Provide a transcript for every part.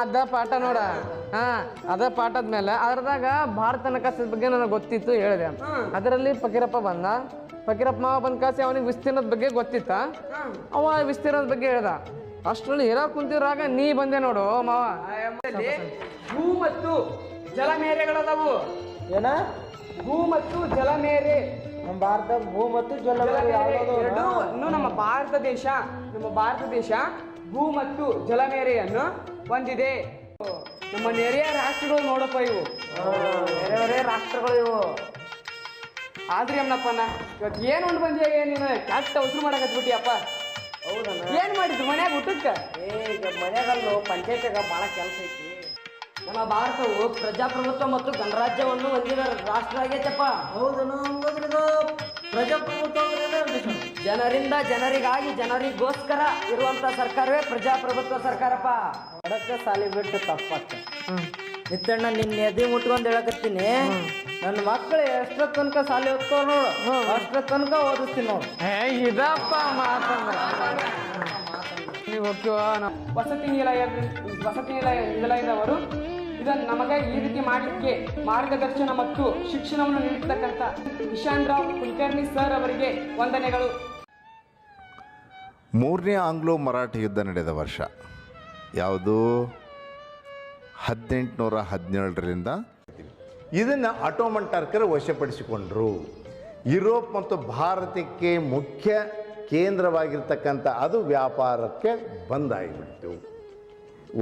ಅದ ಪಾಠ ನೋಡ. ಅದ ಪಾಠದ ಮೇಲೆ ಅದ್ರದಾಗ ಭಾರತ ನಕಾಶದ ಬಗ್ಗೆ ನನಗೆ ಗೊತ್ತಿತ್ತು ಹೇಳಿದೆ. ಅದರಲ್ಲಿ ಫಕೀರಪ್ಪ ಬಂದ. ಫಕೀರಪ್ಪ ಮಾವ ಬಂದ ಕಾಸಿ ಅವನಿಗೆ ವಿಸ್ತೀರ್ಣದ ಬಗ್ಗೆ ಗೊತ್ತಿತ್ತ. ಅವ ವಿಸ್ತೀರ್ಣದ ಬಗ್ಗೆ ಹೇಳ್ದ. ಅಷ್ಟರಲ್ಲಿ ಹೇಳೋ ಕುಂತಿದ್ರಾಗ ನೀ ಬಂದೆ ನೋಡು ಮಾವ. ಭೂ ಮತ್ತು ಜಲಮೇರೆಗಳದವು. ಏನ ಭೂ ಮತ್ತು ಜಲಮೇರೆ. ನಮ್ಮ ಭಾರತ ಭೂ ಮತ್ತು ಜಲಮೇರೆ ಇನ್ನು ನಮ್ಮ ಭಾರತ ದೇಶ ಭೂ ಮತ್ತು ಜಲಮೇರೆಯನ್ನು ಹೊಂದಿದೆ. ನಮ್ಮ ನೆರೆಯ ರಾಷ್ಟ್ರಗಳು ನೋಡಪ್ಪ ಇವು. ಬೇರೆ ರಾಷ್ಟ್ರಗಳು ಇವು. ಆದ್ರಿ ಅಮ್ಮನಪ್ಪನ ಇವತ್ತು ಏನು ಉಂಡು ಬಂದಿಯ ನೀನು ಕೆಟ್ಟ ಉಸಿರು ಮಾಡಕತ್ಬಿಟ್ಟಿಯಪ್ಪ. ಹೌದಣ್ಣ. ಏನು ಮಾಡಿದ್ರು ಮನ್ಯಾಗ ಊಟಕ್ಕೆ? ಈಗ ಮನೆಗಲ್ಲು ಪಂಚಾಯತ್ಯಾಗ ಭಾಳ ಕೆಲಸ ಐತಿ. ನಮ್ಮ ಭಾರತವು ಪ್ರಜಾಪ್ರಭುತ್ವ ಮತ್ತು ಗಣರಾಜ್ಯವನ್ನು ಹೊಂದಿದ ರಾಷ್ಟ್ರ ಆಗೈತಪ್ಪ. ಹೌದಣ್ಣ. ಹಂಗಂದ್ರೆ ಪ್ರಜಾಪ್ರಭುತ್ವ ಜನರಿಂದ ಜನರಿಗಾಗಿ ಜನರಿಗೋಸ್ಕರ ಇರುವಂತ ಸರ್ಕಾರವೇ ಪ್ರಜಾಪ್ರಭುತ್ವ ಸರ್ಕಾರಪ್ಪ. ಅದಕ್ಕೆ ಸಾಲಿ ಬಿಟ್ಟು ತಪ್ಪತ್ತ ನಿತ್ತಣ್ಣ ನಿನ್ನ ಎದೆ ಮುಟ್ಕೊಂಡು ಹೇಳಕತ್ತೀನಿ. ನನ್ನ ಮಕ್ಕಳು ಎಷ್ಟರ ತನಕ ಸಾಲಿ ಓದ್ತಾವ ನೋಡು, ಅಷ್ಟರ ತನಕ ಓದಿಸ್ತೀನಿ ನೋಡು. ಇದಪ್ಪ ಮಾತಂದ್ರ ನೀವು ವಸತಿ ನಿಲಯದವರು ಇದನ್ನು ನಮಗೆ ಈ ರೀತಿ ಮಾಡಲಿಕ್ಕೆ ಮಾರ್ಗದರ್ಶನ ಮತ್ತು ಶಿಕ್ಷಣವನ್ನು ನೀಡಿರ್ತಕ್ಕಂಥ ನಿಶಾಂತ್ ರಾವ್ ಕುಲಕರ್ಣಿ ಸರ್ ಅವರಿಗೆ ವಂದನೆಗಳು. ಮೂರನೇ ಆಂಗ್ಲೋ ಮರಾಠ ಯುದ್ಧ ನಡೆದ ವರ್ಷ ಯಾವುದು? 1817ರಿಂದ. ಇದನ್ನು ಆಟೋಮನ್ ಟರ್ಕರು ವಶಪಡಿಸಿಕೊಂಡ್ರು. ಯುರೋಪ್ ಮತ್ತು ಭಾರತಕ್ಕೆ ಮುಖ್ಯ ಕೇಂದ್ರವಾಗಿರ್ತಕ್ಕಂಥ ಅದು ವ್ಯಾಪಾರಕ್ಕೆ ಬಂದಾಗಿಬಿಡ್ತು.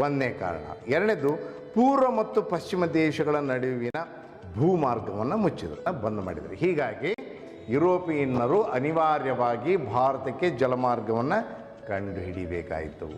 ಒಂದನೇ ಕಾರಣ. ಎರಡನೇದು, ಪೂರ್ವ ಮತ್ತು ಪಶ್ಚಿಮ ದೇಶಗಳ ನಡುವಿನ ಭೂಮಾರ್ಗವನ್ನು ಮುಚ್ಚಿದ್ರು, ಬಂದ್ ಮಾಡಿದರು. ಹೀಗಾಗಿ ಯುರೋಪಿಯನ್ನರು ಅನಿವಾರ್ಯವಾಗಿ ಭಾರತಕ್ಕೆ ಜಲಮಾರ್ಗವನ್ನು ಕಂಡುಹಿಡಿಯಬೇಕಾಯಿತು.